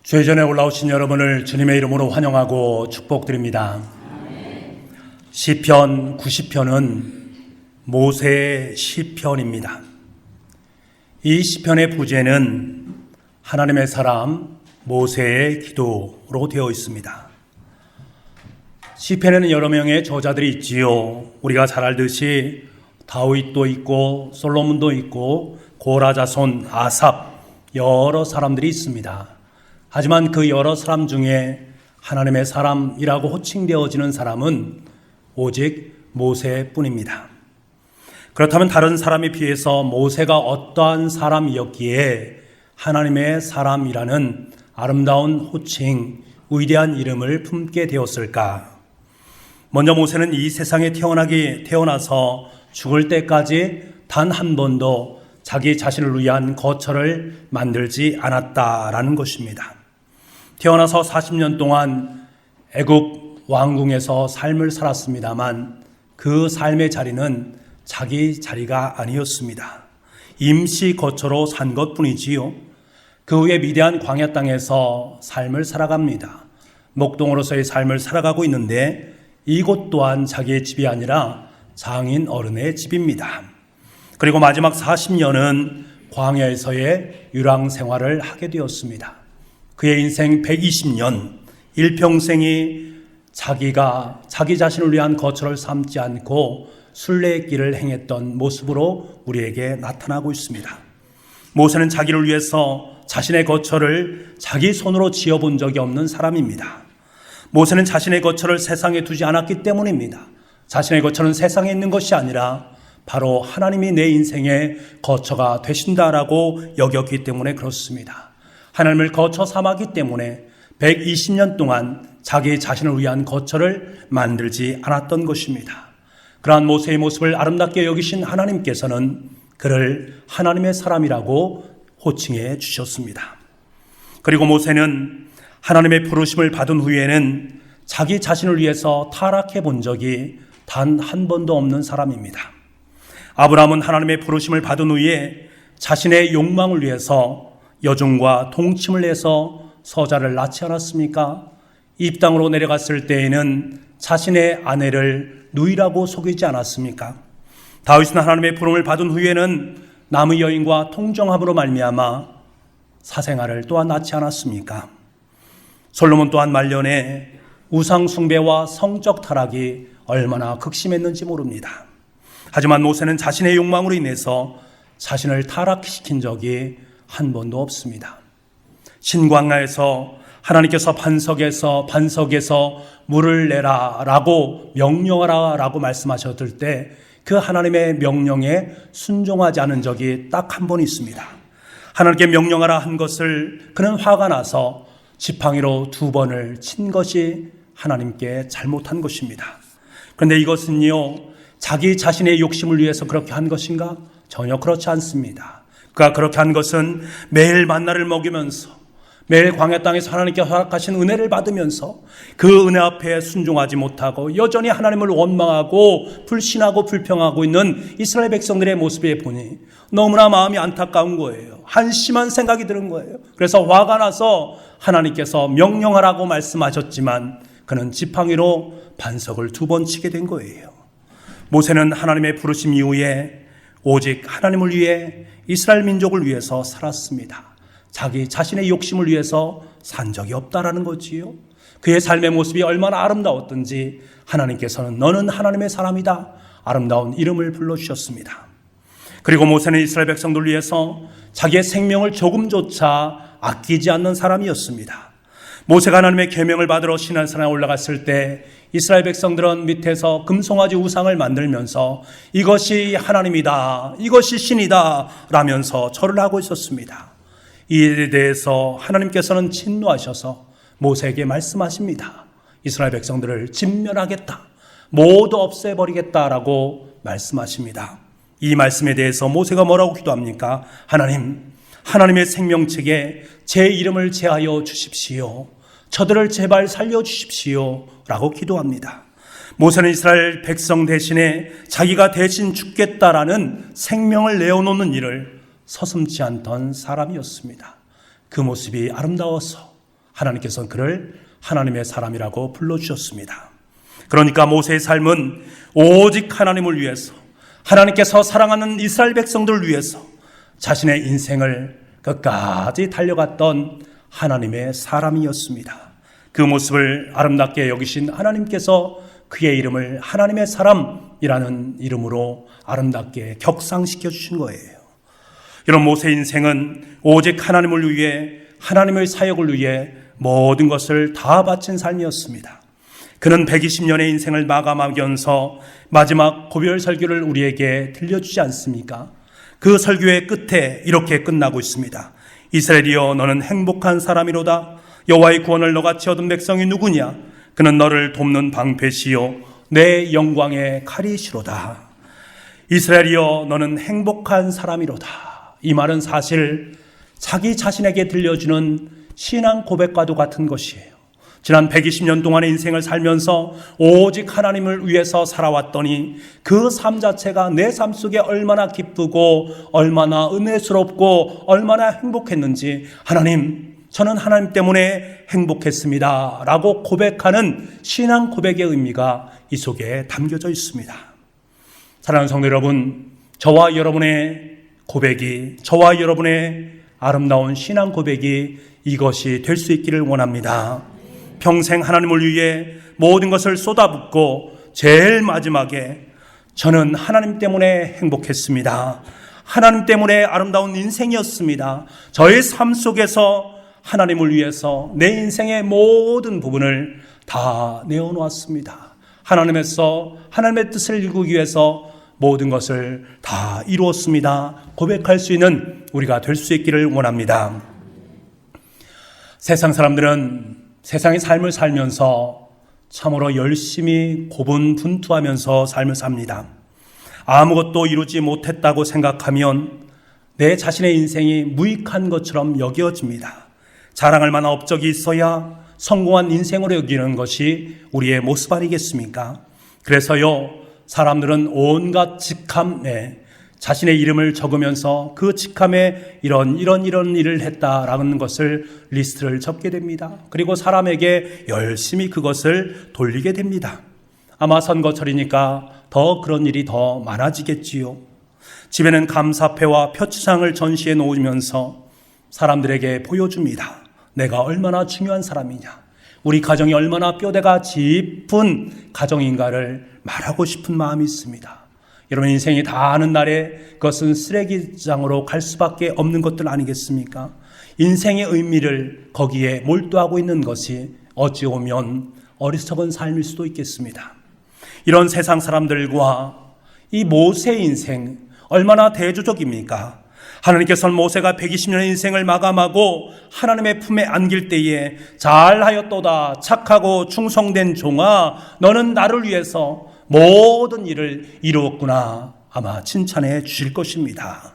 주의 전에 올라오신 여러분을 주님의 이름으로 환영하고 축복드립니다. 시편 90편은 모세의 시편입니다. 이 시편의 부제는 하나님의 사람 모세의 기도로 되어 있습니다. 시편에는 여러 명의 저자들이 있지요. 우리가 잘 알듯이 다윗도 있고 솔로몬도 있고 고라 자손 아삽 여러 사람들이 있습니다. 하지만 그 여러 사람 중에 하나님의 사람이라고 호칭되어지는 사람은 오직 모세뿐입니다. 그렇다면 다른 사람에 비해서 모세가 어떠한 사람이었기에 하나님의 사람이라는 아름다운 호칭, 위대한 이름을 품게 되었을까? 먼저 모세는 이 세상에 태어나서 죽을 때까지 단 한 번도 자기 자신을 위한 거처를 만들지 않았다라는 것입니다. 태어나서 40년 동안 애굽 왕궁에서 삶을 살았습니다만 그 삶의 자리는 자기 자리가 아니었습니다. 임시 거처로 산 것뿐이지요. 그 후에 미디안 광야 땅에서 삶을 살아갑니다. 목동으로서의 삶을 살아가고 있는데 이곳 또한 자기의 집이 아니라 장인 어른의 집입니다. 그리고 마지막 40년은 광야에서의 유랑 생활을 하게 되었습니다. 그의 인생 120년, 일평생이 자기가 자기 자신을 위한 거처를 삼지 않고 순례의 길을 행했던 모습으로 우리에게 나타나고 있습니다. 모세는 자기를 위해서 자신의 거처를 자기 손으로 지어본 적이 없는 사람입니다. 모세는 자신의 거처를 세상에 두지 않았기 때문입니다. 자신의 거처는 세상에 있는 것이 아니라 바로 하나님이 내 인생의 거처가 되신다라고 여겼기 때문에 그렇습니다. 하나님을 거처 삼았기 때문에 120년 동안 자기 자신을 위한 거처를 만들지 않았던 것입니다. 그러한 모세의 모습을 아름답게 여기신 하나님께서는 그를 하나님의 사람이라고 호칭해 주셨습니다. 그리고 모세는 하나님의 부르심을 받은 후에는 자기 자신을 위해서 타락해 본 적이 단 한 번도 없는 사람입니다. 아브라함은 하나님의 부르심을 받은 후에 자신의 욕망을 위해서 여종과 동침을 해서 서자를 낳지 않았습니까? 이 땅으로 내려갔을 때에는 자신의 아내를 누이라고 속이지 않았습니까? 다윗은 하나님의 부름을 받은 후에는 남의 여인과 통정함으로 말미암아 사생아를 또한 낳지 않았습니까? 솔로몬 또한 말년에 우상 숭배와 성적 타락이 얼마나 극심했는지 모릅니다. 하지만 모세는 자신의 욕망으로 인해서 자신을 타락시킨 적이 한 번도 없습니다. 신광야에서 하나님께서 반석에서 물을 내라 라고 명령하라 라고 말씀하셨을 때 그 하나님의 명령에 순종하지 않은 적이 딱 한 번 있습니다. 하나님께 명령하라 한 것을 그는 화가 나서 지팡이로 2번을 친 것이 하나님께 잘못한 것입니다. 그런데 이것은요, 자기 자신의 욕심을 위해서 그렇게 한 것인가? 전혀 그렇지 않습니다. 그가 그렇게 한 것은 매일 만나를 먹이면서 매일 광야 땅에서 하나님께 허락하신 은혜를 받으면서 그 은혜 앞에 순종하지 못하고 여전히 하나님을 원망하고 불신하고 불평하고 있는 이스라엘 백성들의 모습에 보니 너무나 마음이 안타까운 거예요. 한심한 생각이 드는 거예요. 그래서 화가 나서 하나님께서 명령하라고 말씀하셨지만 그는 지팡이로 반석을 2번 치게 된 거예요. 모세는 하나님의 부르심 이후에 오직 하나님을 위해 이스라엘 민족을 위해서 살았습니다. 자기 자신의 욕심을 위해서 산 적이 없다라는 거지요. 그의 삶의 모습이 얼마나 아름다웠던지 하나님께서는 너는 하나님의 사람이다 아름다운 이름을 불러주셨습니다. 그리고 모세는 이스라엘 백성들을 위해서 자기의 생명을 조금조차 아끼지 않는 사람이었습니다. 모세가 하나님의 계명을 받으러 시내산에 올라갔을 때 이스라엘 백성들은 밑에서 금송아지 우상을 만들면서 이것이 하나님이다, 이것이 신이다 라면서 절을 하고 있었습니다. 이 일에 대해서 하나님께서는 진노하셔서 모세에게 말씀하십니다. 이스라엘 백성들을 진멸하겠다, 모두 없애버리겠다라고 말씀하십니다. 이 말씀에 대해서 모세가 뭐라고 기도합니까? 하나님의 생명책에 제 이름을 제하여 주십시오. 저들을 제발 살려주십시오 라고 기도합니다. 모세는 이스라엘 백성 대신에 자기가 대신 죽겠다라는 생명을 내어놓는 일을 서슴지 않던 사람이었습니다. 그 모습이 아름다워서 하나님께서는 그를 하나님의 사람이라고 불러주셨습니다. 그러니까 모세의 삶은 오직 하나님을 위해서, 하나님께서 사랑하는 이스라엘 백성들을 위해서 자신의 인생을 끝까지 달려갔던 하나님의 사람이었습니다. 그 모습을 아름답게 여기신 하나님께서 그의 이름을 하나님의 사람이라는 이름으로 아름답게 격상시켜 주신 거예요. 이런 모세의 인생은 오직 하나님을 위해, 하나님의 사역을 위해 모든 것을 다 바친 삶이었습니다. 그는 120년의 인생을 마감하면서 마지막 고별 설교를 우리에게 들려주지 않습니까? 그 설교의 끝에 이렇게 끝나고 있습니다. 이스라엘이여 너는 행복한 사람이로다. 여호와의 구원을 너같이 얻은 백성이 누구냐? 그는 너를 돕는 방패시요 내 영광의 칼이시로다. 이스라엘이여 너는 행복한 사람이로다. 이 말은 사실 자기 자신에게 들려주는 신앙 고백과도 같은 것이에요. 지난 120년 동안의 인생을 살면서 오직 하나님을 위해서 살아왔더니 그 삶 자체가 내 삶 속에 얼마나 기쁘고 얼마나 은혜스럽고 얼마나 행복했는지, 하나님, 저는 하나님 때문에 행복했습니다 라고 고백하는 신앙 고백의 의미가 이 속에 담겨져 있습니다. 사랑하는 성도 여러분, 저와 여러분의 고백이, 저와 여러분의 아름다운 신앙 고백이 이것이 될 수 있기를 원합니다. 평생 하나님을 위해 모든 것을 쏟아붓고 제일 마지막에 저는 하나님 때문에 행복했습니다. 하나님 때문에 아름다운 인생이었습니다. 저의 삶 속에서 하나님을 위해서 내 인생의 모든 부분을 다 내어놓았습니다. 하나님에서 하나님의 뜻을 이루기 위해서 모든 것을 다 이루었습니다. 고백할 수 있는 우리가 될 수 있기를 원합니다. 세상 사람들은 세상의 삶을 살면서 참으로 열심히 고분분투하면서 삶을 삽니다. 아무것도 이루지 못했다고 생각하면 내 자신의 인생이 무익한 것처럼 여겨집니다. 자랑할 만한 업적이 있어야 성공한 인생으로 여기는 것이 우리의 모습 아니겠습니까? 그래서요, 사람들은 온갖 직함에 자신의 이름을 적으면서 그 직함에 이런 일을 했다라는 것을 리스트를 적게 됩니다. 그리고 사람에게 열심히 그것을 돌리게 됩니다. 아마 선거철이니까 더 그런 일이 더 많아지겠지요. 집에는 감사패와 표창을 전시해 놓으면서 사람들에게 보여줍니다. 내가 얼마나 중요한 사람이냐, 우리 가정이 얼마나 뼈대가 깊은 가정인가를 말하고 싶은 마음이 있습니다. 여러분, 인생이 다 아는 날에 그것은 쓰레기장으로 갈 수밖에 없는 것들 아니겠습니까? 인생의 의미를 거기에 몰두하고 있는 것이 어찌 보면 어리석은 삶일 수도 있겠습니다. 이런 세상 사람들과 이 모세의 인생 얼마나 대조적입니까? 하나님께서는 모세가 120년의 인생을 마감하고 하나님의 품에 안길 때에 잘하였도다 착하고 충성된 종아, 너는 나를 위해서 모든 일을 이루었구나 아마 칭찬해 주실 것입니다.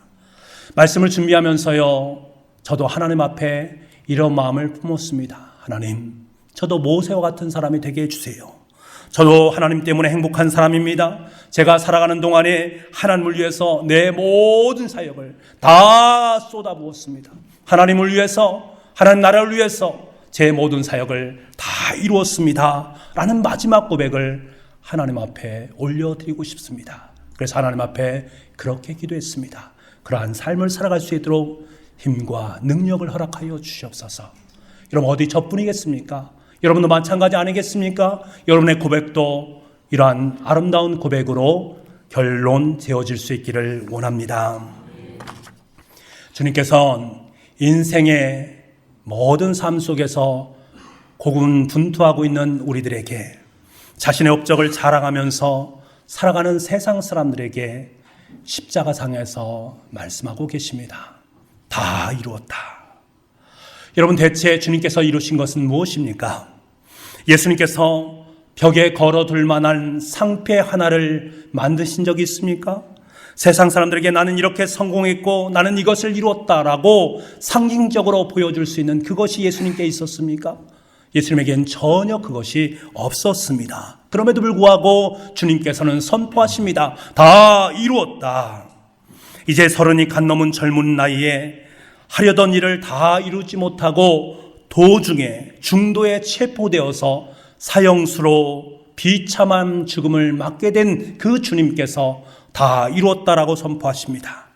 말씀을 준비하면서요, 저도 하나님 앞에 이런 마음을 품었습니다. 하나님, 저도 모세와 같은 사람이 되게 해주세요. 저도 하나님 때문에 행복한 사람입니다. 제가 살아가는 동안에 하나님을 위해서 내 모든 사역을 다 쏟아부었습니다. 하나님을 위해서, 하나님 나라를 위해서 제 모든 사역을 다 이루었습니다 라는 마지막 고백을 하나님 앞에 올려드리고 싶습니다. 그래서 하나님 앞에 그렇게 기도했습니다. 그러한 삶을 살아갈 수 있도록 힘과 능력을 허락하여 주시옵소서. 여러분, 어디 저뿐이겠습니까? 여러분도 마찬가지 아니겠습니까? 여러분의 고백도 이러한 아름다운 고백으로 결론 지어질 수 있기를 원합니다. 주님께서는 인생의 모든 삶 속에서 고군분투하고 있는 우리들에게, 자신의 업적을 자랑하면서 살아가는 세상 사람들에게 십자가상에서 말씀하고 계십니다. 다 이루었다. 여러분, 대체 주님께서 이루신 것은 무엇입니까? 예수님께서 벽에 걸어둘 만한 상패 하나를 만드신 적이 있습니까? 세상 사람들에게 나는 이렇게 성공했고 나는 이것을 이루었다라고 상징적으로 보여줄 수 있는 그것이 예수님께 있었습니까? 예수님에겐 전혀 그것이 없었습니다. 그럼에도 불구하고 주님께서는 선포하십니다. 다 이루었다. 이제 30이 간 넘은 젊은 나이에 하려던 일을 다 이루지 못하고 도중에 중도에 체포되어서 사형수로 비참한 죽음을 맞게 된 그 주님께서 다 이루었다라고 선포하십니다.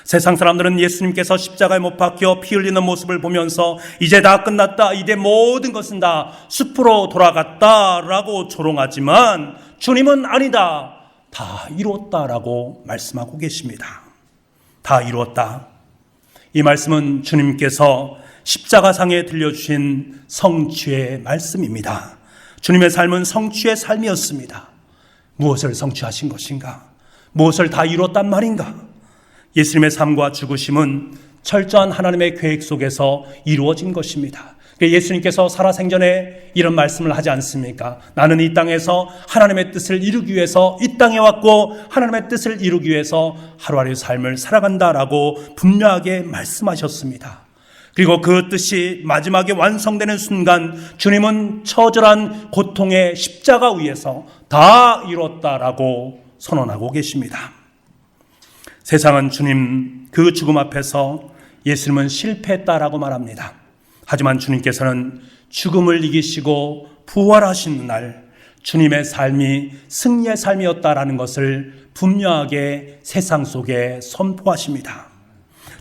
세상 사람들은 예수님께서 십자가에 못 박혀 피 흘리는 모습을 보면서 이제 다 끝났다, 이제 모든 것은 다 숲으로 돌아갔다라고 조롱하지만 주님은 아니다, 다 이루었다라고 말씀하고 계십니다. 다 이루었다. 이 말씀은 주님께서 십자가상에 들려주신 성취의 말씀입니다. 주님의 삶은 성취의 삶이었습니다. 무엇을 성취하신 것인가? 무엇을 다 이뤘단 말인가? 예수님의 삶과 죽으심은 철저한 하나님의 계획 속에서 이루어진 것입니다. 예수님께서 살아생전에 이런 말씀을 하지 않습니까? 나는 이 땅에서 하나님의 뜻을 이루기 위해서 이 땅에 왔고 하나님의 뜻을 이루기 위해서 하루하루의 삶을 살아간다라고 분명하게 말씀하셨습니다. 그리고 그 뜻이 마지막에 완성되는 순간 주님은 처절한 고통의 십자가 위에서 다 이뤘다라고 선언하고 계십니다. 세상은 주님 그 죽음 앞에서 예수님은 실패했다라고 말합니다. 하지만 주님께서는 죽음을 이기시고 부활하신 날 주님의 삶이 승리의 삶이었다라는 것을 분명하게 세상 속에 선포하십니다.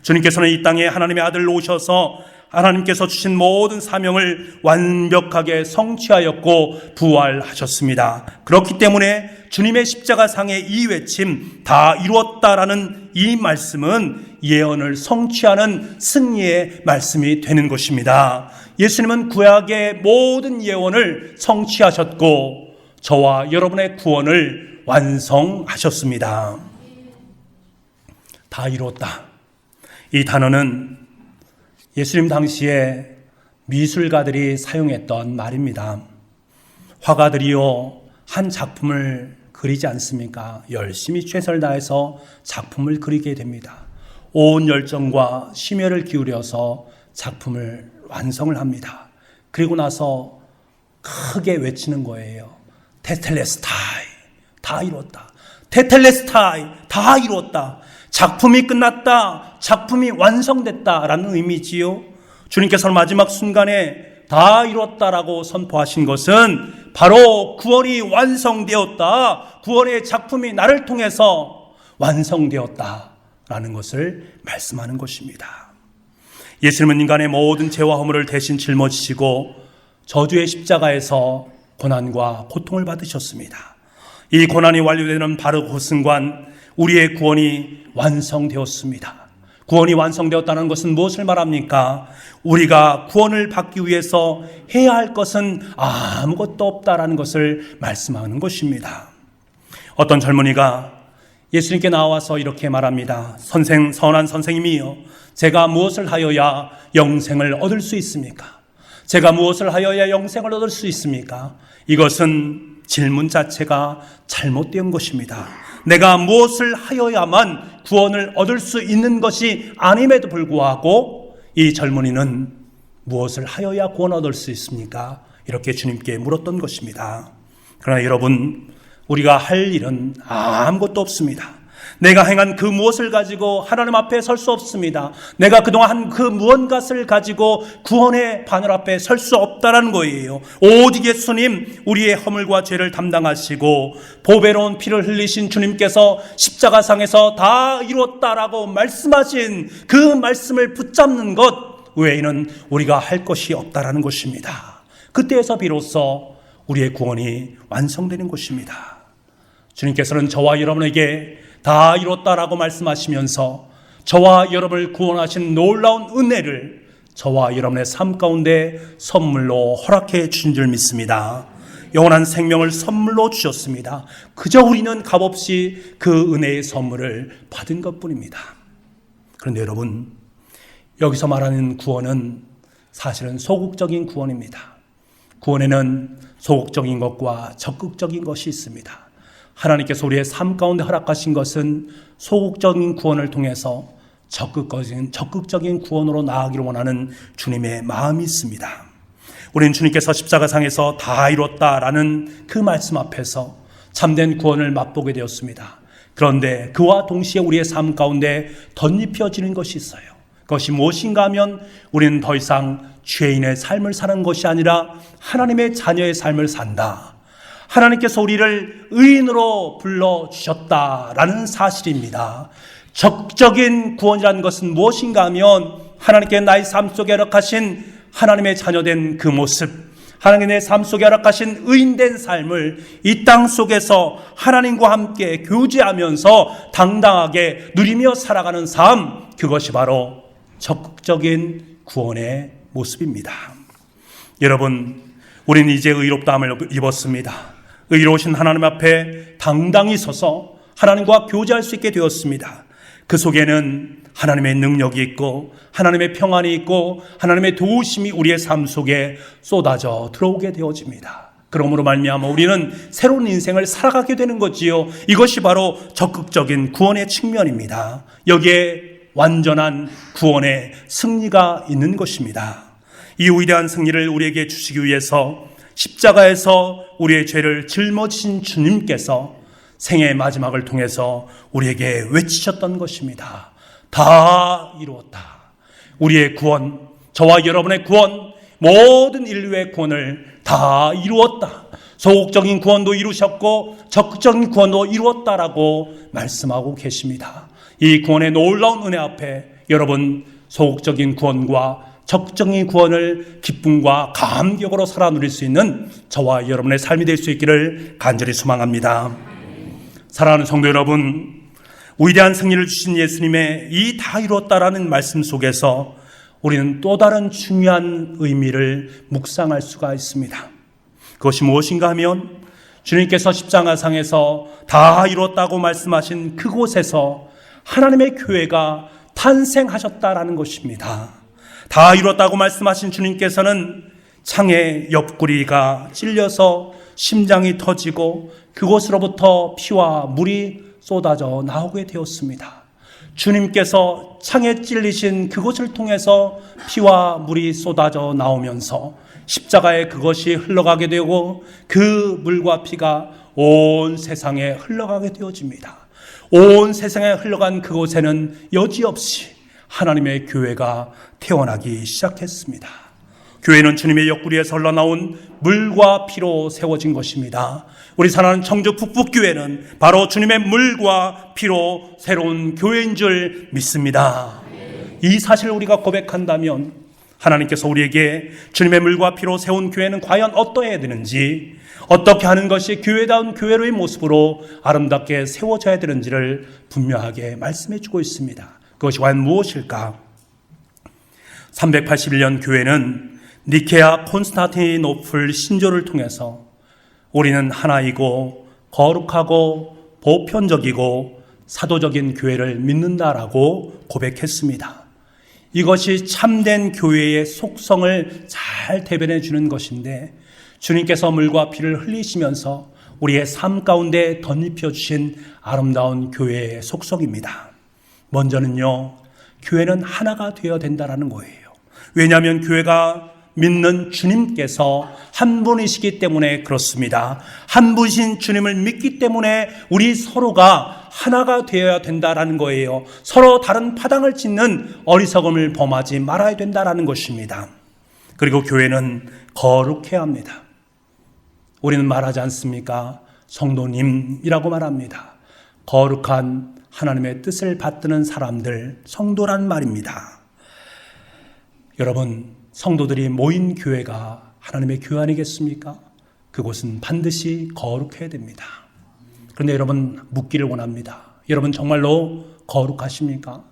주님께서는 이 땅에 하나님의 아들로 오셔서 하나님께서 주신 모든 사명을 완벽하게 성취하였고 부활하셨습니다. 그렇기 때문에 주님의 십자가상의 이 외침 다 이루었다라는 이 말씀은 예언을 성취하는 승리의 말씀이 되는 것입니다. 예수님은 구약의 모든 예언을 성취하셨고 저와 여러분의 구원을 완성하셨습니다. 다 이루었다. 이 단어는 예수님 당시에 미술가들이 사용했던 말입니다. 화가들이요, 한 작품을 그리지 않습니까? 열심히 최선을 다해서 작품을 그리게 됩니다. 온 열정과 심혈을 기울여서 작품을 완성을 합니다. 그리고 나서 크게 외치는 거예요. 테텔레스타이, 다 이뤘다. 테텔레스타이, 다 이뤘다. 작품이 끝났다, 작품이 완성됐다라는 의미지요. 주님께서 마지막 순간에 다 이뤘다라고 선포하신 것은 바로 구원이 완성되었다, 구원의 작품이 나를 통해서 완성되었다라는 것을 말씀하는 것입니다. 예수님은 인간의 모든 죄와 허물을 대신 짊어지시고 저주의 십자가에서 고난과 고통을 받으셨습니다. 이 고난이 완료되는 바로 그 순간 우리의 구원이 완성되었습니다. 구원이 완성되었다는 것은 무엇을 말합니까? 우리가 구원을 받기 위해서 해야 할 것은 아무것도 없다라는 것을 말씀하는 것입니다. 어떤 젊은이가 예수님께 나와서 이렇게 말합니다. 선한 선생님이요, 제가 무엇을 하여야 영생을 얻을 수 있습니까? 제가 무엇을 하여야 영생을 얻을 수 있습니까? 이것은 질문 자체가 잘못된 것입니다. 내가 무엇을 하여야만 구원을 얻을 수 있는 것이 아님에도 불구하고 이 젊은이는 무엇을 하여야 구원을 얻을 수 있습니까? 이렇게 주님께 물었던 것입니다. 그러나 여러분, 우리가 할 일은 아무것도 없습니다. 내가 행한 그 무엇을 가지고 하나님 앞에 설 수 없습니다. 내가 그동안 한 그 무언가를 가지고 구원의 바늘 앞에 설 수 없다라는 거예요. 오직 예수님, 우리의 허물과 죄를 담당하시고 보배로운 피를 흘리신 주님께서 십자가상에서 다 이뤘다라고 말씀하신 그 말씀을 붙잡는 것 외에는 우리가 할 것이 없다라는 것입니다. 그때에서 비로소 우리의 구원이 완성되는 것입니다. 주님께서는 저와 여러분에게 다 이뤘다라고 말씀하시면서 저와 여러분을 구원하신 놀라운 은혜를 저와 여러분의 삶 가운데 선물로 허락해 주신 줄 믿습니다. 영원한 생명을 선물로 주셨습니다. 그저 우리는 값없이 그 은혜의 선물을 받은 것뿐입니다. 그런데 여러분, 여기서 말하는 구원은 사실은 소극적인 구원입니다. 구원에는 소극적인 것과 적극적인 것이 있습니다. 하나님께서 우리의 삶 가운데 허락하신 것은 소극적인 구원을 통해서 적극적인 구원으로 나아가기를 원하는 주님의 마음이 있습니다. 우리는 주님께서 십자가상에서 다 이뤘다라는 그 말씀 앞에서 참된 구원을 맛보게 되었습니다. 그런데 그와 동시에 우리의 삶 가운데 덧입혀지는 것이 있어요. 그것이 무엇인가 하면 우리는 더 이상 죄인의 삶을 사는 것이 아니라 하나님의 자녀의 삶을 산다. 하나님께서 우리를 의인으로 불러주셨다라는 사실입니다. 적적인 구원이라는 것은 무엇인가 하면 하나님께 나의 삶 속에 허락하신 하나님의 자녀된 그 모습, 하나님의 삶 속에 허락하신 의인된 삶을 이 땅 속에서 하나님과 함께 교제하면서 당당하게 누리며 살아가는 삶, 그것이 바로 적극적인 구원의 모습입니다. 여러분, 우리는 이제 의롭다함을 입었습니다. 의로우신 하나님 앞에 당당히 서서 하나님과 교제할 수 있게 되었습니다. 그 속에는 하나님의 능력이 있고 하나님의 평안이 있고 하나님의 도우심이 우리의 삶 속에 쏟아져 들어오게 되어집니다. 그러므로 말미암아 우리는 새로운 인생을 살아가게 되는 거지요. 이것이 바로 적극적인 구원의 측면입니다. 여기에 완전한 구원의 승리가 있는 것입니다. 이 위대한 승리를 우리에게 주시기 위해서 십자가에서 우리의 죄를 짊어지신 주님께서 생애의 마지막을 통해서 우리에게 외치셨던 것입니다. 다 이루었다. 우리의 구원, 저와 여러분의 구원, 모든 인류의 구원을 다 이루었다. 소극적인 구원도 이루셨고 적극적인 구원도 이루었다라고 말씀하고 계십니다. 이 구원의 놀라운 은혜 앞에 여러분, 소극적인 구원과 적극적인 구원을 기쁨과 감격으로 살아 누릴 수 있는 저와 여러분의 삶이 될 수 있기를 간절히 소망합니다. 사랑하는 성도 여러분, 위대한 승리를 주신 예수님의 이 다 이루었다라는 말씀 속에서 우리는 또 다른 중요한 의미를 묵상할 수가 있습니다. 그것이 무엇인가 하면 주님께서 십자가상에서 다 이루었다고 말씀하신 그곳에서 하나님의 교회가 탄생하셨다라는 것입니다. 다 이루었다고 말씀하신 주님께서는 창에 옆구리가 찔려서 심장이 터지고 그곳으로부터 피와 물이 쏟아져 나오게 되었습니다. 주님께서 창에 찔리신 그곳을 통해서 피와 물이 쏟아져 나오면서 십자가에 그것이 흘러가게 되고 그 물과 피가 온 세상에 흘러가게 되어집니다. 온 세상에 흘러간 그곳에는 여지없이 하나님의 교회가 태어나기 시작했습니다. 교회는 주님의 옆구리에서 흘러나온 물과 피로 세워진 것입니다. 우리 사랑하는 청주 북북교회는 바로 주님의 물과 피로 새로운 교회인 줄 믿습니다. 이 사실을 우리가 고백한다면 하나님께서 우리에게 주님의 물과 피로 세운 교회는 과연 어떠해야 되는지, 어떻게 하는 것이 교회다운 교회로의 모습으로 아름답게 세워져야 되는지를 분명하게 말씀해 주고 있습니다. 그것이 과연 무엇일까? 381년 교회는 니케아 콘스탄티노플 신조를 통해서 우리는 하나이고 거룩하고 보편적이고 사도적인 교회를 믿는다라고 고백했습니다. 이것이 참된 교회의 속성을 잘 대변해 주는 것인데 주님께서 물과 피를 흘리시면서 우리의 삶 가운데 덧입혀 주신 아름다운 교회의 속성입니다. 먼저는요, 교회는 하나가 되어야 된다는 거예요. 왜냐하면 교회가 믿는 주님께서 한 분이시기 때문에 그렇습니다. 한 분이신 주님을 믿기 때문에 우리 서로가 하나가 되어야 된다는 거예요. 서로 다른 파당을 짓는 어리석음을 범하지 말아야 된다는 것입니다. 그리고 교회는 거룩해야 합니다. 우리는 말하지 않습니까? 성도님이라고 말합니다. 거룩한 하나님의 뜻을 받드는 사람들, 성도란 말입니다. 여러분, 성도들이 모인 교회가 하나님의 교회 아니겠습니까? 그곳은 반드시 거룩해야 됩니다. 그런데 여러분, 묻기를 원합니다. 여러분 정말로 거룩하십니까?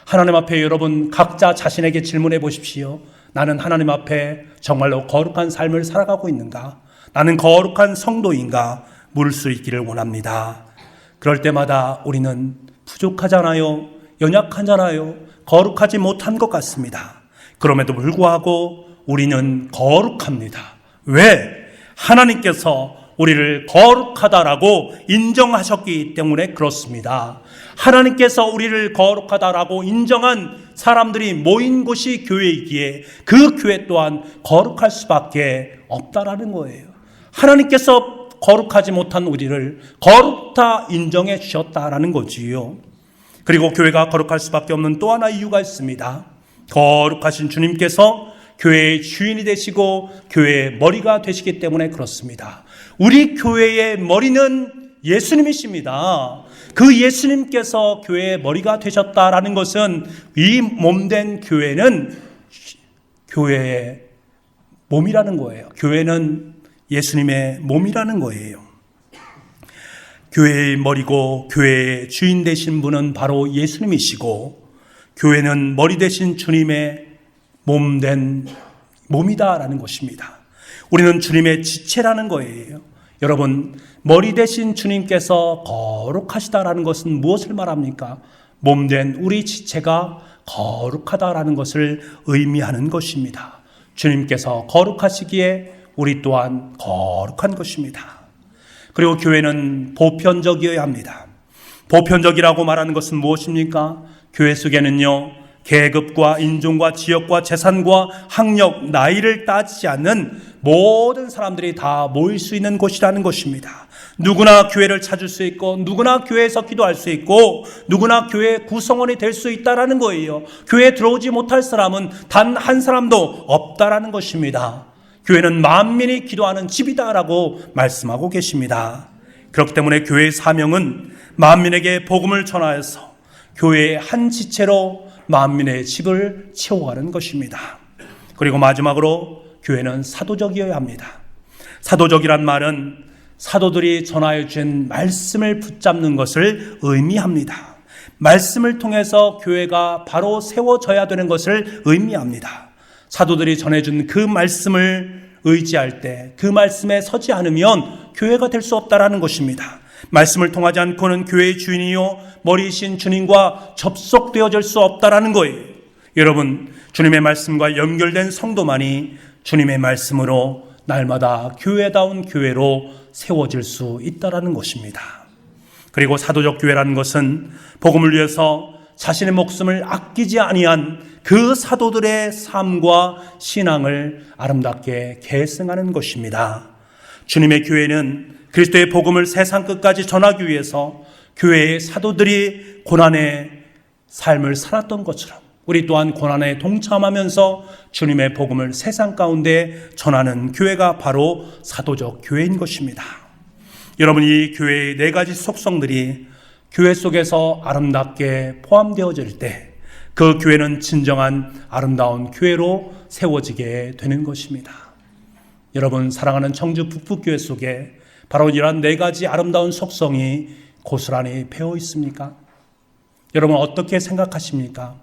하나님 앞에 여러분 각자 자신에게 질문해 보십시오. 나는 하나님 앞에 정말로 거룩한 삶을 살아가고 있는가? 나는 거룩한 성도인가? 물을 수 있기를 원합니다. 그럴 때마다 우리는 부족하잖아요. 연약하잖아요. 거룩하지 못한 것 같습니다. 그럼에도 불구하고 우리는 거룩합니다. 왜? 하나님께서 우리를 거룩하다라고 인정하셨기 때문에 그렇습니다. 하나님께서 우리를 거룩하다라고 인정한 사람들이 모인 곳이 교회이기에 그 교회 또한 거룩할 수밖에 없다라는 거예요. 하나님께서 거룩하지 못한 우리를 거룩다 인정해 주셨다라는 거지요. 그리고 교회가 거룩할 수밖에 없는 또 하나 이유가 있습니다. 거룩하신 주님께서 교회의 주인이 되시고 교회의 머리가 되시기 때문에 그렇습니다. 우리 교회의 머리는 예수님이십니다. 그 예수님께서 교회의 머리가 되셨다라는 것은 이 몸된 교회는 교회의 몸이라는 거예요. 교회는 예수님의 몸이라는 거예요. 교회의 머리고 교회의 주인 되신 분은 바로 예수님이시고 교회는 머리 되신 주님의 몸된 몸이다라는 것입니다. 우리는 주님의 지체라는 거예요. 여러분, 머리 되신 주님께서 거룩하시다라는 것은 무엇을 말합니까? 몸된 우리 지체가 거룩하다라는 것을 의미하는 것입니다. 주님께서 거룩하시기에 우리 또한 거룩한 것입니다. 그리고 교회는 보편적이어야 합니다. 보편적이라고 말하는 것은 무엇입니까? 교회 속에는요, 계급과 인종과 지역과 재산과 학력, 나이를 따지지 않는 모든 사람들이 다 모일 수 있는 곳이라는 것입니다. 누구나 교회를 찾을 수 있고 누구나 교회에서 기도할 수 있고 누구나 교회의 구성원이 될 수 있다라는 거예요. 교회에 들어오지 못할 사람은 단 한 사람도 없다라는 것입니다. 교회는 만민이 기도하는 집이다라고 말씀하고 계십니다. 그렇기 때문에 교회의 사명은 만민에게 복음을 전하여서 교회의 한 지체로 만민의 집을 채워가는 것입니다. 그리고 마지막으로 교회는 사도적이어야 합니다. 사도적이란 말은 사도들이 전하여 준 말씀을 붙잡는 것을 의미합니다. 말씀을 통해서 교회가 바로 세워져야 되는 것을 의미합니다. 사도들이 전해준 그 말씀을 의지할 때 그 말씀에 서지 않으면 교회가 될 수 없다라는 것입니다. 말씀을 통하지 않고는 교회의 주인이요 머리이신 주님과 접속되어질 수 없다라는 거예요. 여러분, 주님의 말씀과 연결된 성도만이 주님의 말씀으로 날마다 교회다운 교회로 세워질 수 있다라는 것입니다. 그리고 사도적 교회라는 것은 복음을 위해서 자신의 목숨을 아끼지 아니한 그 사도들의 삶과 신앙을 아름답게 계승하는 것입니다. 주님의 교회는 그리스도의 복음을 세상 끝까지 전하기 위해서 교회의 사도들이 고난의 삶을 살았던 것처럼 우리 또한 고난에 동참하면서 주님의 복음을 세상 가운데 전하는 교회가 바로 사도적 교회인 것입니다. 여러분, 이 교회의 네 가지 속성들이 교회 속에서 아름답게 포함되어질 때 그 교회는 진정한 아름다운 교회로 세워지게 되는 것입니다. 여러분, 사랑하는 청주 북북교회 속에 바로 이러한 네 가지 아름다운 속성이 고스란히 배어 있습니까? 여러분, 어떻게 생각하십니까?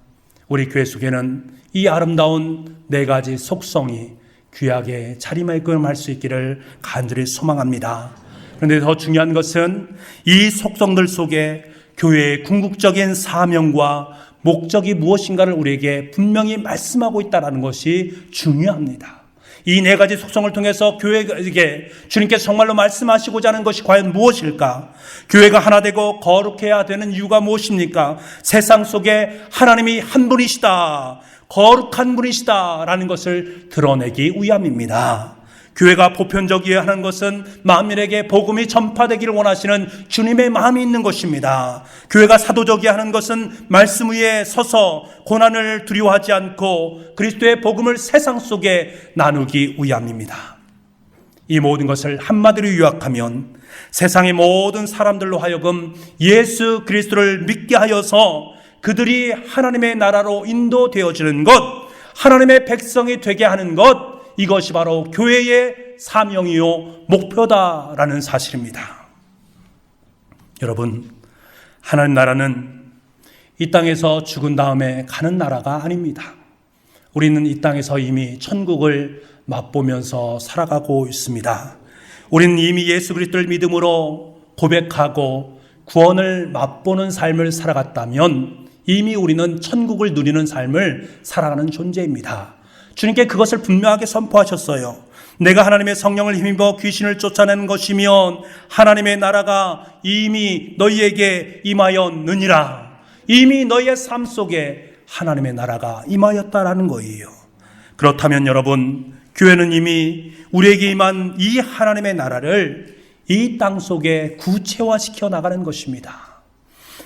우리 교회 속에는 이 아름다운 네 가지 속성이 귀하게 자리매김할 수 있기를 간절히 소망합니다. 그런데 더 중요한 것은 이 속성들 속에 교회의 궁극적인 사명과 목적이 무엇인가를 우리에게 분명히 말씀하고 있다는 것이 중요합니다. 이 네 가지 속성을 통해서 교회에게 주님께서 정말로 말씀하시고자 하는 것이 과연 무엇일까? 교회가 하나 되고 거룩해야 되는 이유가 무엇입니까? 세상 속에 하나님이 한 분이시다, 거룩한 분이시다 라는 것을 드러내기 위함입니다. 교회가 보편적이어야 하는 것은 만민에게 복음이 전파되기를 원하시는 주님의 마음이 있는 것입니다. 교회가 사도적이어야 하는 것은 말씀 위에 서서 고난을 두려워하지 않고 그리스도의 복음을 세상 속에 나누기 위함입니다. 이 모든 것을 한마디로 요약하면 세상의 모든 사람들로 하여금 예수 그리스도를 믿게 하여서 그들이 하나님의 나라로 인도되어지는 것, 하나님의 백성이 되게 하는 것, 이것이 바로 교회의 사명이요 목표다라는 사실입니다. 여러분, 하나님 나라는 이 땅에서 죽은 다음에 가는 나라가 아닙니다. 우리는 이 땅에서 이미 천국을 맛보면서 살아가고 있습니다. 우리는 이미 예수 그리스도를 믿음으로 고백하고 구원을 맛보는 삶을 살아갔다면 이미 우리는 천국을 누리는 삶을 살아가는 존재입니다. 주님께 그것을 분명하게 선포하셨어요. 내가 하나님의 성령을 힘입어 귀신을 쫓아내는 것이면 하나님의 나라가 이미 너희에게 임하였느니라. 이미 너희의 삶 속에 하나님의 나라가 임하였다라는 거예요. 그렇다면 여러분, 교회는 이미 우리에게 임한 이 하나님의 나라를 이 땅 속에 구체화시켜 나가는 것입니다.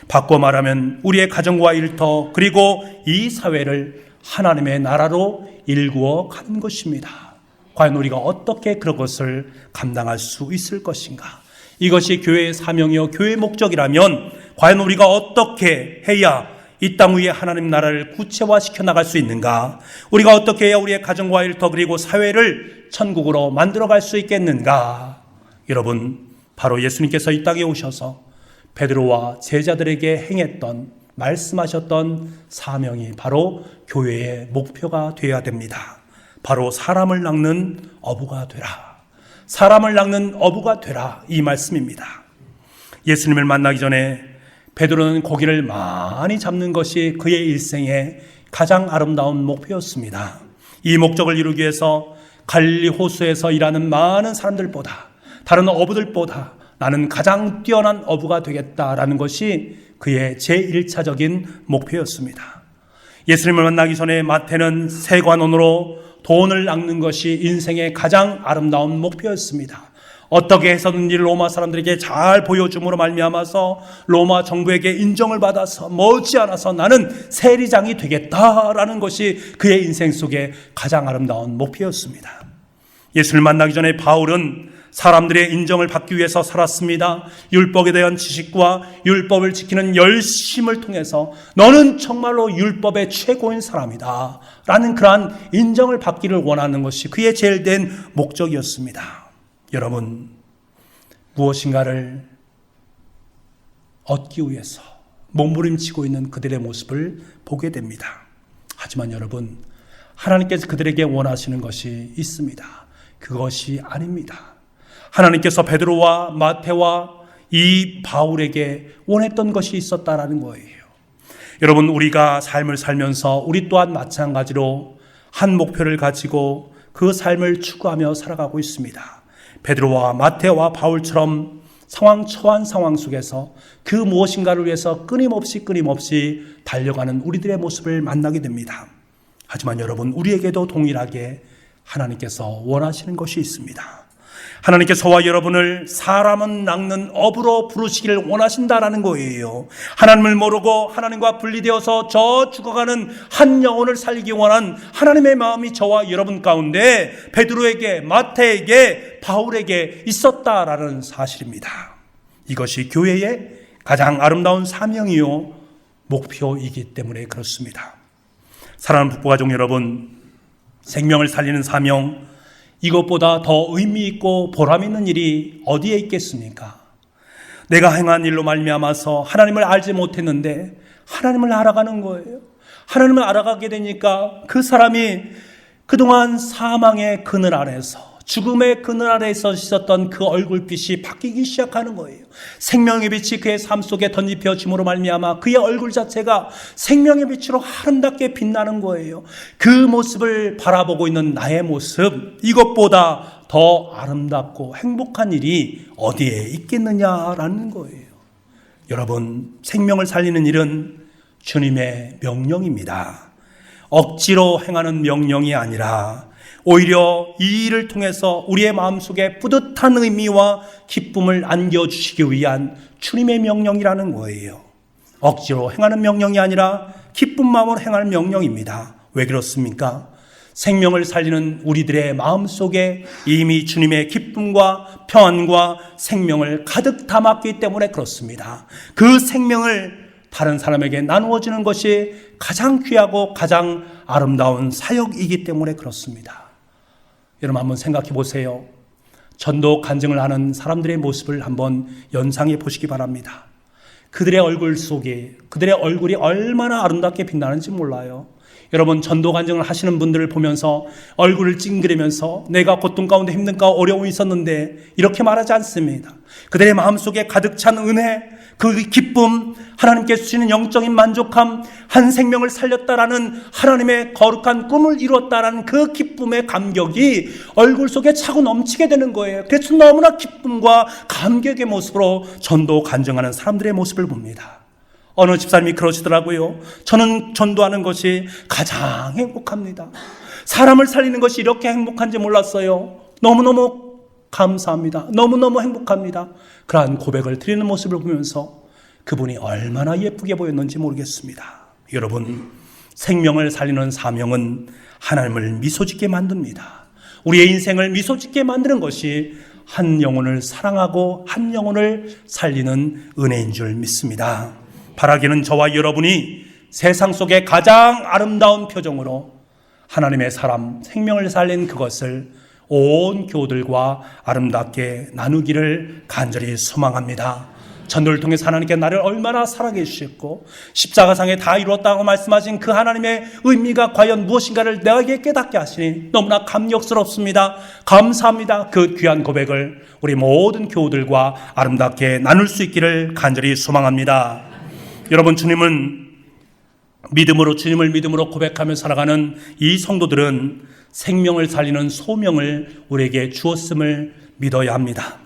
바꿔 말하면 우리의 가정과 일터 그리고 이 사회를 하나님의 나라로 일구어 가는 것입니다. 과연 우리가 어떻게 그런 것을 감당할 수 있을 것인가? 이것이 교회의 사명이요 교회의 목적이라면 과연 우리가 어떻게 해야 이 땅 위에 하나님 나라를 구체화시켜 나갈 수 있는가? 우리가 어떻게 해야 우리의 가정과 일터 그리고 사회를 천국으로 만들어갈 수 있겠는가? 여러분, 바로 예수님께서 이 땅에 오셔서 베드로와 제자들에게 행했던, 말씀하셨던 사명이 바로 교회의 목표가 되어야 됩니다. 바로 사람을 낚는 어부가 되라. 사람을 낚는 어부가 되라. 이 말씀입니다. 예수님을 만나기 전에 베드로는 고기를 많이 잡는 것이 그의 일생의 가장 아름다운 목표였습니다. 이 목적을 이루기 위해서 갈릴리 호수에서 일하는 많은 사람들보다, 다른 어부들보다 나는 가장 뛰어난 어부가 되겠다라는 것이 그의 제1차적인 목표였습니다. 예수님을 만나기 전에 마태는 세관원으로 돈을 낚는 것이 인생의 가장 아름다운 목표였습니다. 어떻게 해서든지 로마 사람들에게 잘 보여줌으로 말미암아서 로마 정부에게 인정을 받아서 머지않아서 나는 세리장이 되겠다라는 것이 그의 인생 속에 가장 아름다운 목표였습니다. 예수를 만나기 전에 바울은 사람들의 인정을 받기 위해서 살았습니다. 율법에 대한 지식과 율법을 지키는 열심을 통해서 너는 정말로 율법의 최고인 사람이다 라는 그러한 인정을 받기를 원하는 것이 그의 제일 된 목적이었습니다. 여러분, 무엇인가를 얻기 위해서 몸부림치고 있는 그들의 모습을 보게 됩니다. 하지만 여러분, 하나님께서 그들에게 원하시는 것이 있습니다. 그것이 아닙니다. 하나님께서 베드로와 마태와 이 바울에게 원했던 것이 있었다라는 거예요. 여러분, 우리가 삶을 살면서 우리 또한 마찬가지로 한 목표를 가지고 그 삶을 추구하며 살아가고 있습니다. 베드로와 마태와 바울처럼 처한 상황 속에서 그 무엇인가를 위해서 끊임없이 달려가는 우리들의 모습을 만나게 됩니다. 하지만 여러분, 우리에게도 동일하게 하나님께서 원하시는 것이 있습니다. 하나님께서 저와 여러분을 사람은 낚는 어부로 부르시기를 원하신다라는 거예요. 하나님을 모르고 하나님과 분리되어서 저 죽어가는 한 영혼을 살리기 원한 하나님의 마음이 저와 여러분 가운데 베드로에게, 마태에게, 바울에게 있었다라는 사실입니다. 이것이 교회의 가장 아름다운 사명이요 목표이기 때문에 그렇습니다. 사랑하는 북부가족 여러분, 생명을 살리는 사명, 이것보다 더 의미 있고 보람 있는 일이 어디에 있겠습니까? 내가 행한 일로 말미암아서 하나님을 알지 못했는데 하나님을 알아가는 거예요. 하나님을 알아가게 되니까 그 사람이 그동안 사망의 그늘 아래서, 죽음의 그늘 아래에서 있었던 그 얼굴빛이 바뀌기 시작하는 거예요. 생명의 빛이 그의 삶 속에 덧입혀짐으로 말미암아 그의 얼굴 자체가 생명의 빛으로 아름답게 빛나는 거예요. 그 모습을 바라보고 있는 나의 모습, 이것보다 더 아름답고 행복한 일이 어디에 있겠느냐라는 거예요. 여러분, 생명을 살리는 일은 주님의 명령입니다. 억지로 행하는 명령이 아니라 오히려 이 일을 통해서 우리의 마음속에 뿌듯한 의미와 기쁨을 안겨주시기 위한 주님의 명령이라는 거예요. 억지로 행하는 명령이 아니라 기쁜 마음으로 행하는 명령입니다. 왜 그렇습니까? 생명을 살리는 우리들의 마음속에 이미 주님의 기쁨과 평안과 생명을 가득 담았기 때문에 그렇습니다. 그 생명을 다른 사람에게 나누어주는 것이 가장 귀하고 가장 아름다운 사역이기 때문에 그렇습니다. 여러분, 한번 생각해 보세요. 전도 간증을 하는 사람들의 모습을 한번 연상해 보시기 바랍니다. 그들의 얼굴 속에, 그들의 얼굴이 얼마나 아름답게 빛나는지 몰라요. 여러분, 전도 간증을 하시는 분들을 보면서 얼굴을 찡그리면서 내가 고통 가운데 힘든가 어려움이 있었는데 이렇게 말하지 않습니다. 그들의 마음속에 가득 찬 은혜, 그 기쁨, 하나님께 주시는 영적인 만족함, 한 생명을 살렸다라는 하나님의 거룩한 꿈을 이루었다라는 그 기쁨의 감격이 얼굴 속에 차고 넘치게 되는 거예요. 그래서 너무나 기쁨과 감격의 모습으로 전도 간증하는 사람들의 모습을 봅니다. 어느 집사님이 그러시더라고요. 저는 전도하는 것이 가장 행복합니다. 사람을 살리는 것이 이렇게 행복한지 몰랐어요. 너무너무 감사합니다. 너무너무 행복합니다. 그러한 고백을 드리는 모습을 보면서 그분이 얼마나 예쁘게 보였는지 모르겠습니다. 여러분, 생명을 살리는 사명은 하나님을 미소짓게 만듭니다. 우리의 인생을 미소짓게 만드는 것이 한 영혼을 사랑하고 한 영혼을 살리는 은혜인 줄 믿습니다. 바라기는 저와 여러분이 세상 속에 가장 아름다운 표정으로 하나님의 사람, 생명을 살린 그것을 온 교우들과 아름답게 나누기를 간절히 소망합니다. 전도를 통해서 하나님께 나를 얼마나 사랑해 주셨고 십자가상에 다 이루었다고 말씀하신 그 하나님의 의미가 과연 무엇인가를 내게 깨닫게 하시니 너무나 감격스럽습니다. 감사합니다. 그 귀한 고백을 우리 모든 교우들과 아름답게 나눌 수 있기를 간절히 소망합니다. 여러분, 주님을 믿음으로 고백하며 살아가는 이 성도들은 생명을 살리는 소명을 우리에게 주었음을 믿어야 합니다.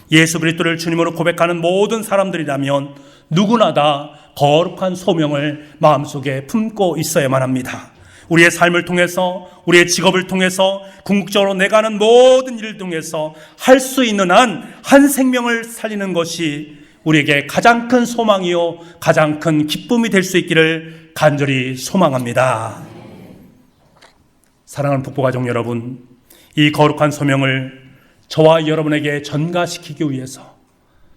예수 그리스도를 주님으로 고백하는 모든 사람들이라면 누구나 다 거룩한 소명을 마음속에 품고 있어야만 합니다. 우리의 삶을 통해서, 우리의 직업을 통해서, 궁극적으로 내가 하는 모든 일을 통해서 할 수 있는 한 생명을 살리는 것이 우리에게 가장 큰 소망이요 가장 큰 기쁨이 될 수 있기를 간절히 소망합니다. 사랑하는 북부가족 여러분, 이 거룩한 소명을 저와 여러분에게 전가시키기 위해서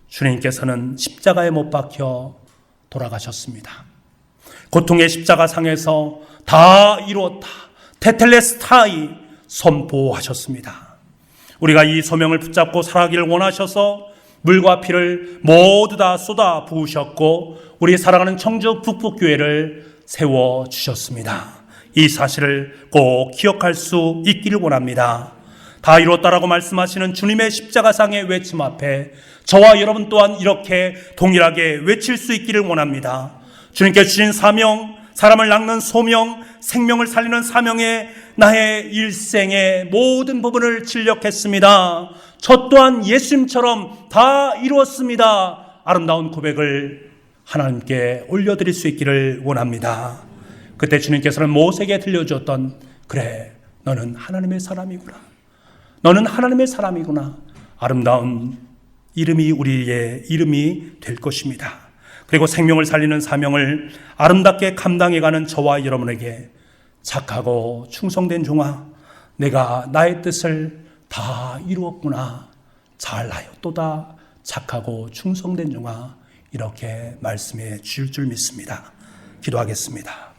주님께서는 십자가에 못 박혀 돌아가셨습니다. 고통의 십자가상에서 다 이루었다, 테텔레스타이 선포하셨습니다. 우리가 이 소명을 붙잡고 살아가기를 원하셔서 물과 피를 모두 다 쏟아 부으셨고 우리 사랑하는 청주 북북교회를 세워주셨습니다. 이 사실을 꼭 기억할 수 있기를 원합니다. 다 이뤘다라고 말씀하시는 주님의 십자가상의 외침 앞에 저와 여러분 또한 이렇게 동일하게 외칠 수 있기를 원합니다. 주님께 주신 사명, 사람을 낚는 소명, 생명을 살리는 사명에 나의 일생의 모든 부분을 진력했습니다. 저 또한 예수님처럼 다 이루었습니다. 아름다운 고백을 하나님께 올려드릴 수 있기를 원합니다. 그때 주님께서는 모세에게 들려주었던, 그래, 너는 하나님의 사람이구나. 너는 하나님의 사람이구나. 아름다운 이름이 우리의 이름이 될 것입니다. 그리고 생명을 살리는 사명을 아름답게 감당해가는 저와 여러분에게 착하고 충성된 종아, 내가 나의 뜻을 다 이루었구나. 잘하였도다. 착하고 충성된 종아, 이렇게 말씀해 주실 줄 믿습니다. 기도하겠습니다.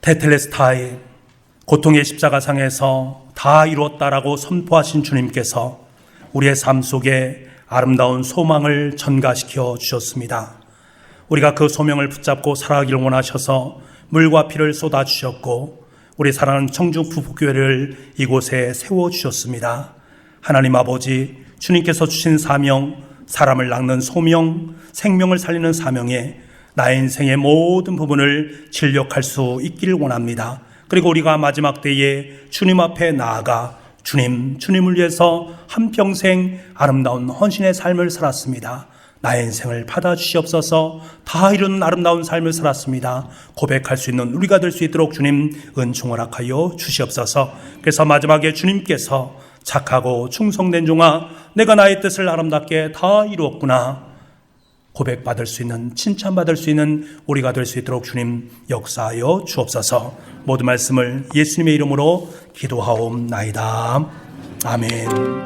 테텔레스타이, 고통의 십자가상에서 다 이루었다라고 선포하신 주님께서 우리의 삶 속에 아름다운 소망을 전가시켜 주셨습니다. 우리가 그 소명을 붙잡고 살아가기를 원하셔서 물과 피를 쏟아주셨고 우리 사랑하는 청주 부부교회를 이곳에 세워주셨습니다. 하나님 아버지, 주님께서 주신 사명, 사람을 낚는 소명, 생명을 살리는 사명에 나의 인생의 모든 부분을 진력할 수 있기를 원합니다. 그리고 우리가 마지막 때에 주님 앞에 나아가 주님을 위해서 한평생 아름다운 헌신의 삶을 살았습니다. 나의 인생을 받아주시옵소서. 다 이루는 아름다운 삶을 살았습니다. 고백할 수 있는 우리가 될 수 있도록 주님 은총 허락하여 주시옵소서. 그래서 마지막에 주님께서 착하고 충성된 종아, 내가 나의 뜻을 아름답게 다 이루었구나, 고백받을 수 있는, 칭찬받을 수 있는 우리가 될 수 있도록 주님 역사하여 주옵소서. 모든 말씀을 예수님의 이름으로 기도하옵나이다. 아멘.